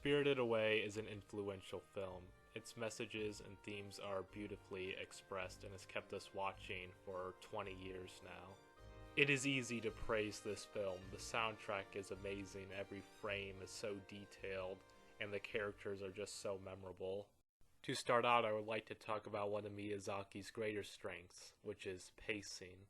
Spirited Away is an influential film. Its messages and themes are beautifully expressed and has kept us watching for 20 years now. It is easy to praise this film. The soundtrack is amazing, every frame is so detailed, and the characters are just so memorable. To start out, I would like to talk about one of Miyazaki's greater strengths, which is pacing.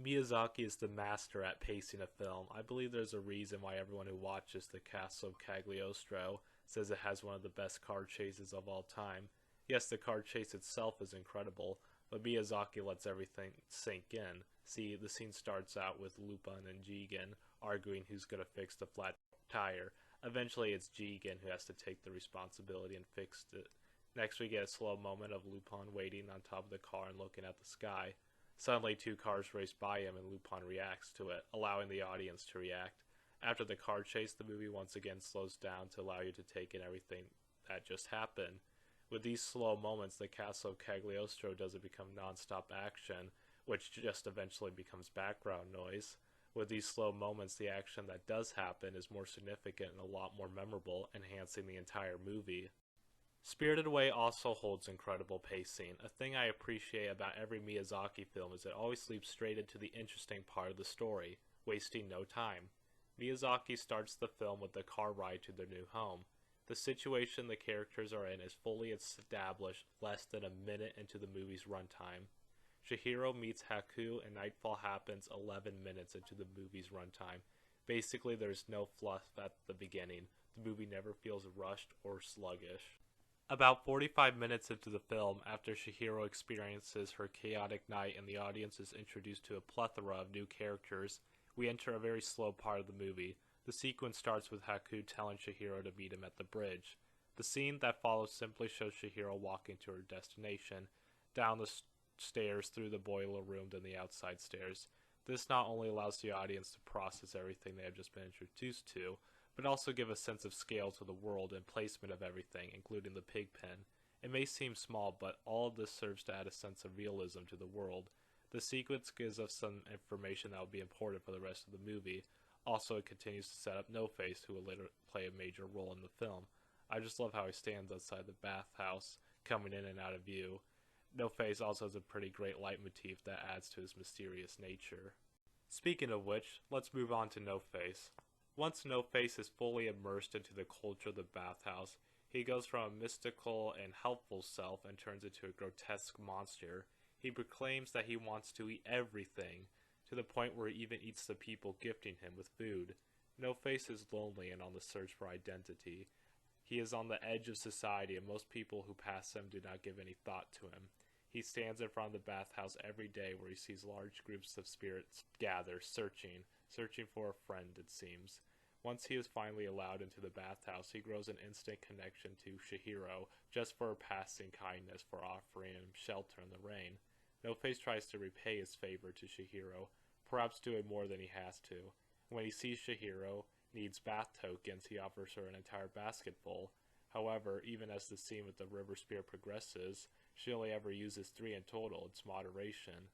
Miyazaki is the master at pacing a film. I believe there's a reason why everyone who watches The Castle of Cagliostro says it has one of the best car chases of all time. Yes, the car chase itself is incredible, but Miyazaki lets everything sink in. See, the scene starts out with Lupin and Jigen arguing who's going to fix the flat tire. Eventually it's Jigen who has to take the responsibility and fix it. Next we get a slow moment of Lupin waiting on top of the car and looking at the sky. Suddenly two cars race by him and Lupin reacts to it, allowing the audience to react. After the car chase, the movie once again slows down to allow you to take in everything that just happened. With these slow moments, the Castle of Cagliostro doesn't become non-stop action, which just eventually becomes background noise. With these slow moments, the action that does happen is more significant and a lot more memorable, enhancing the entire movie. Spirited Away also holds incredible pacing. A thing I appreciate about every Miyazaki film is it always leaps straight into the interesting part of the story, wasting no time. Miyazaki starts the film with the car ride to their new home. The situation the characters are in is fully established less than a minute into the movie's runtime. Chihiro meets Haku and nightfall happens 11 minutes into the movie's runtime. Basically, there's no fluff at the beginning. The movie never feels rushed or sluggish. About 45 minutes into the film, after Chihiro experiences her chaotic night and the audience is introduced to a plethora of new characters, we enter a very slow part of the movie. The sequence starts with Haku telling Chihiro to meet him at the bridge. The scene that follows simply shows Chihiro walking to her destination, down the stairs, through the boiler room, then the outside stairs. This not only allows the audience to process everything they have just been introduced to, but also give a sense of scale to the world and placement of everything, including the pig pen. It may seem small, but all of this serves to add a sense of realism to the world. The sequence gives us some information that will be important for the rest of the movie. Also, it continues to set up No Face, who will later play a major role in the film. I just love how he stands outside the bathhouse, coming in and out of view. No Face also has a pretty great leitmotif that adds to his mysterious nature. Speaking of which, let's move on to No Face. Once No Face is fully immersed into the culture of the bathhouse, he goes from a mystical and helpful self and turns into a grotesque monster. He proclaims that he wants to eat everything, to the point where he even eats the people gifting him with food. No Face is lonely and on the search for identity. He is on the edge of society and most people who pass him do not give any thought to him. He stands in front of the bathhouse every day where he sees large groups of spirits gather, searching for a friend, it seems. Once he is finally allowed into the bathhouse, he grows an instant connection to Chihiro just for her passing kindness for offering him shelter in the rain. No Face tries to repay his favor to Chihiro, perhaps doing more than he has to. When he sees Chihiro needs bath tokens, he offers her an entire basket full. However, even as the scene with the river spirit progresses, she only ever uses 3 in total. It's moderation.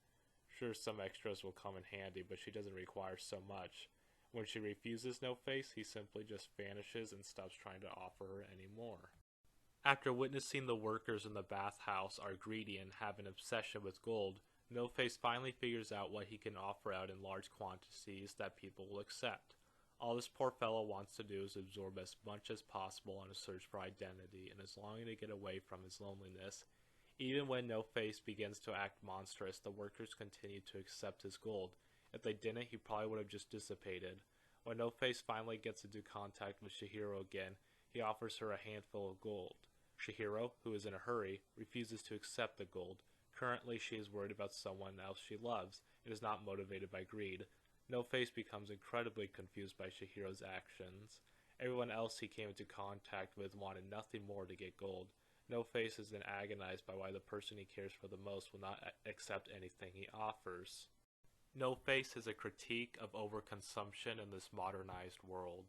Sure, some extras will come in handy, but she doesn't require so much. When she refuses No Face, he simply just vanishes and stops trying to offer her any more. After witnessing the workers in the bathhouse are greedy and have an obsession with gold, No Face finally figures out what he can offer out in large quantities that people will accept. All this poor fellow wants to do is absorb as much as possible in a search for identity and is longing to get away from his loneliness. Even when No Face begins to act monstrous, the workers continue to accept his gold. If they didn't, he probably would have just dissipated. When No Face finally gets into contact with Chihiro again, he offers her a handful of gold. Chihiro, who is in a hurry, refuses to accept the gold. Currently, she is worried about someone else she loves and is not motivated by greed. No Face becomes incredibly confused by Chihiro's actions. Everyone else he came into contact with wanted nothing more to get gold. No Face is then agonized by why the person he cares for the most will not accept anything he offers. No Face is a critique of overconsumption in this modernized world.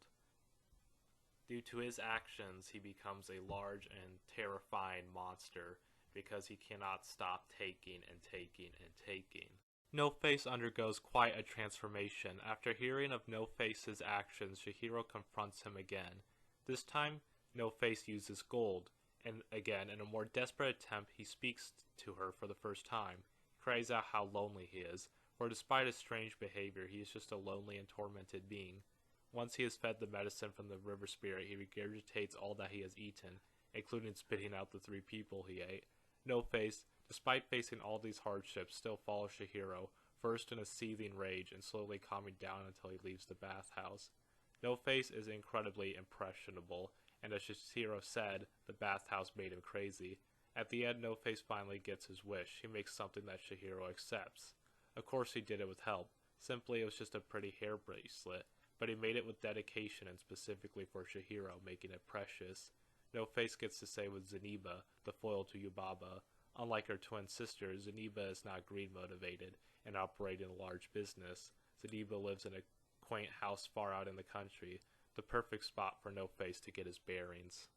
Due to his actions, he becomes a large and terrifying monster because he cannot stop taking and taking and taking. No Face undergoes quite a transformation. After hearing of No Face's actions, Chihiro confronts him again. This time, No Face uses gold, and again, in a more desperate attempt, he speaks to her for the first time. He cries out how lonely he is, for despite his strange behavior, he is just a lonely and tormented being. Once he has fed the medicine from the river spirit, he regurgitates all that he has eaten, including spitting out the 3 people he ate. No Face, despite facing all these hardships, still follows Chihiro, first in a seething rage and slowly calming down until he leaves the bathhouse. No Face is incredibly impressionable, and as Chihiro said, the bathhouse made him crazy. At the end, No Face finally gets his wish. He makes something that Chihiro accepts. Of course he did it with help. Simply, it was just a pretty hair bracelet, but he made it with dedication and specifically for Chihiro, making it precious. No Face gets to stay with Zeniba, the foil to Yubaba. Unlike her twin sister, Zeniba is not greed motivated and operating a large business. Zeniba lives in a quaint house far out in the country, the perfect spot for No Face to get his bearings.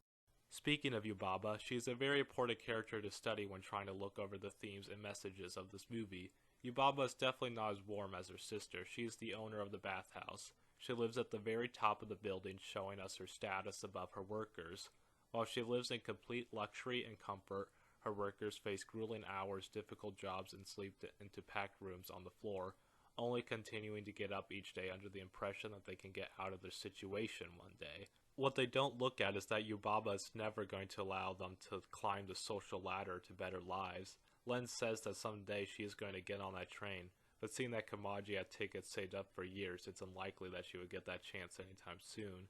Speaking of Yubaba, she is a very important character to study when trying to look over the themes and messages of this movie. Yubaba is definitely not as warm as her sister. She is the owner of the bathhouse. She lives at the very top of the building, showing us her status above her workers. While she lives in complete luxury and comfort, her workers face grueling hours, difficult jobs, and sleep into packed rooms on the floor, only continuing to get up each day under the impression that they can get out of their situation one day. What they don't look at is that Yubaba is never going to allow them to climb the social ladder to better lives. Len says that someday she is going to get on that train, but seeing that Kamaji had tickets saved up for years, it's unlikely that she would get that chance anytime soon.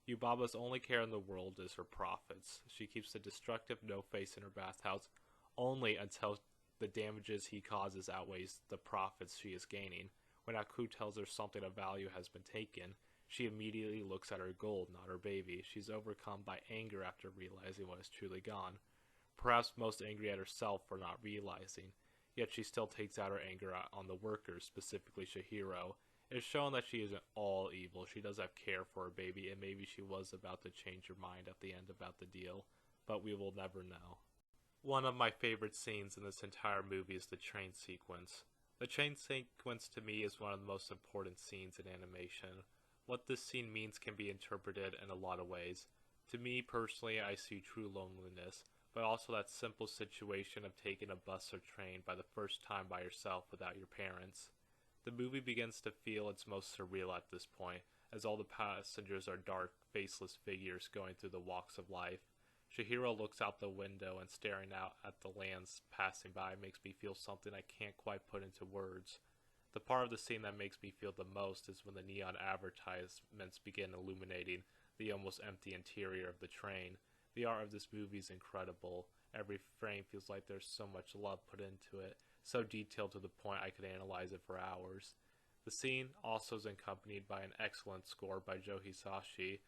Yubaba's only care in the world is her profits. She keeps the destructive No Face in her bathhouse only until the damages he causes outweighs the profits she is gaining. When Aku tells her something of value has been taken, she immediately looks at her gold, not her baby. She's overcome by anger after realizing what is truly gone. Perhaps most angry at herself for not realizing, yet she still takes out her anger on the workers, specifically Chihiro. It is shown that she isn't all evil. She does have care for her baby, and maybe she was about to change her mind at the end about the deal, but we will never know. One of my favorite scenes in this entire movie is the train sequence. The train sequence to me is one of the most important scenes in animation. What this scene means can be interpreted in a lot of ways. To me personally, I see true loneliness, but also that simple situation of taking a bus or train by the first time by yourself without your parents. The movie begins to feel its most surreal at this point, as all the passengers are dark, faceless figures going through the walks of life. Chihiro looks out the window and staring out at the lands passing by makes me feel something I can't quite put into words. The part of the scene that makes me feel the most is when the neon advertisements begin illuminating the almost empty interior of the train. The art of this movie is incredible. Every frame feels like there's so much love put into it, so detailed to the point I could analyze it for hours. The scene also is accompanied by an excellent score by Joe Hisaishi,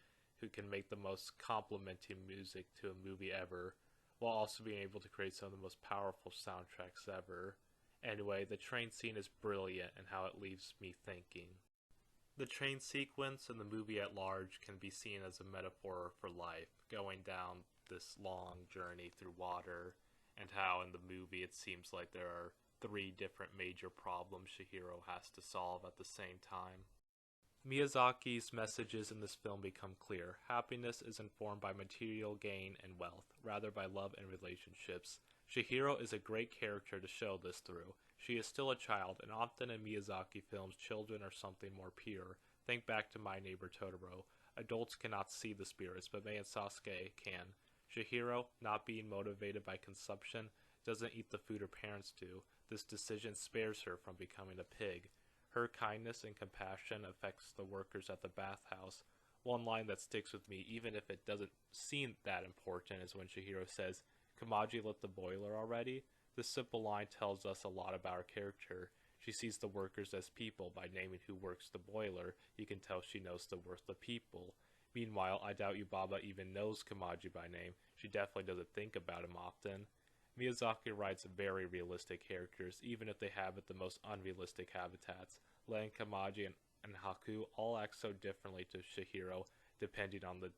who can make the most complimenting music to a movie ever, while also being able to create some of the most powerful soundtracks ever. Anyway, the train scene is brilliant in how it leaves me thinking. The train sequence and the movie at large can be seen as a metaphor for life, going down this long journey through water, and how in the movie it seems like there are 3 different major problems Chihiro has to solve at the same time. Miyazaki's messages in this film become clear. Happiness is informed by material gain and wealth, rather by love and relationships. Chihiro is a great character to show this through. She is still a child, and often in Miyazaki films, children are something more pure. Think back to My Neighbor Totoro. Adults cannot see the spirits, but Mei and Sasuke can. Chihiro, not being motivated by consumption, doesn't eat the food her parents do. This decision spares her from becoming a pig. Her kindness and compassion affects the workers at the bathhouse. One line that sticks with me, even if it doesn't seem that important, is when Chihiro says, "Kamaji lit the boiler already?" This simple line tells us a lot about her character. She sees the workers as people. By naming who works the boiler, you can tell she knows the worth of people. Meanwhile, I doubt Yubaba even knows Kamaji by name. She definitely doesn't think about him often. Miyazaki writes very realistic characters, even if they habit the most unrealistic habitats. Len, Kamaji, and Haku all act so differently to Chihiro, depending on the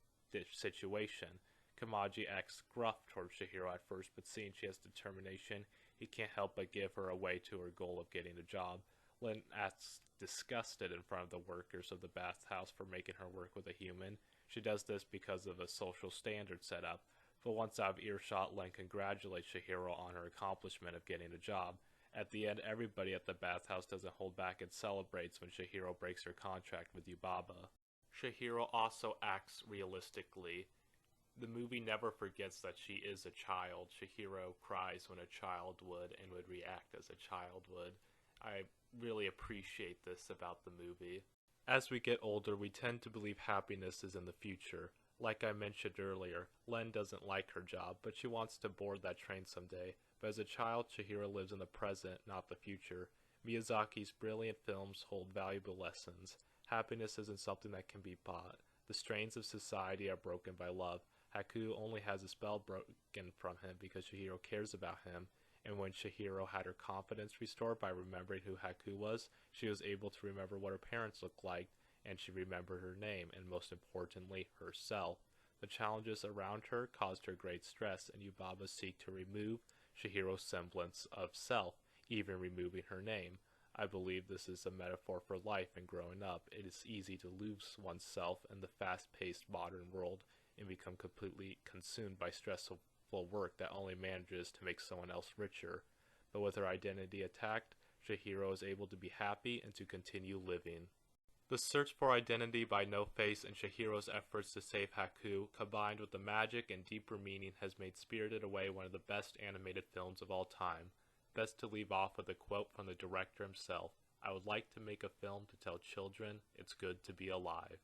situation. Kamaji acts gruff towards Chihiro at first, but seeing she has determination, he can't help but give her a way to her goal of getting a job. Len acts disgusted in front of the workers of the bathhouse for making her work with a human. She does this because of a social standard set up, but once out of earshot, Len congratulates Chihiro on her accomplishment of getting a job. At the end, everybody at the bathhouse doesn't hold back and celebrates when Chihiro breaks her contract with Yubaba. Chihiro also acts realistically. The movie never forgets that she is a child. Chihiro cries when a child would and would react as a child would. I really appreciate this about the movie. As we get older, we tend to believe happiness is in the future. Like I mentioned earlier, Len doesn't like her job, but she wants to board that train someday. But as a child, Chihiro lives in the present, not the future. Miyazaki's brilliant films hold valuable lessons. Happiness isn't something that can be bought. The strains of society are broken by love. Haku only has a spell broken from him because Chihiro cares about him, and when Chihiro had her confidence restored by remembering who Haku was, she was able to remember what her parents looked like, and she remembered her name, and most importantly, herself. The challenges around her caused her great stress, and Yubaba seek to remove Chihiro's semblance of self, even removing her name. I believe this is a metaphor for life and growing up. It is easy to lose oneself in the fast-paced modern world and become completely consumed by stressful work that only manages to make someone else richer. But with her identity attacked, Chihiro is able to be happy and to continue living. The search for identity by No Face and Chihiro's efforts to save Haku, combined with the magic and deeper meaning, has made Spirited Away one of the best animated films of all time. Best to leave off with a quote from the director himself: "I would like to make a film to tell children it's good to be alive."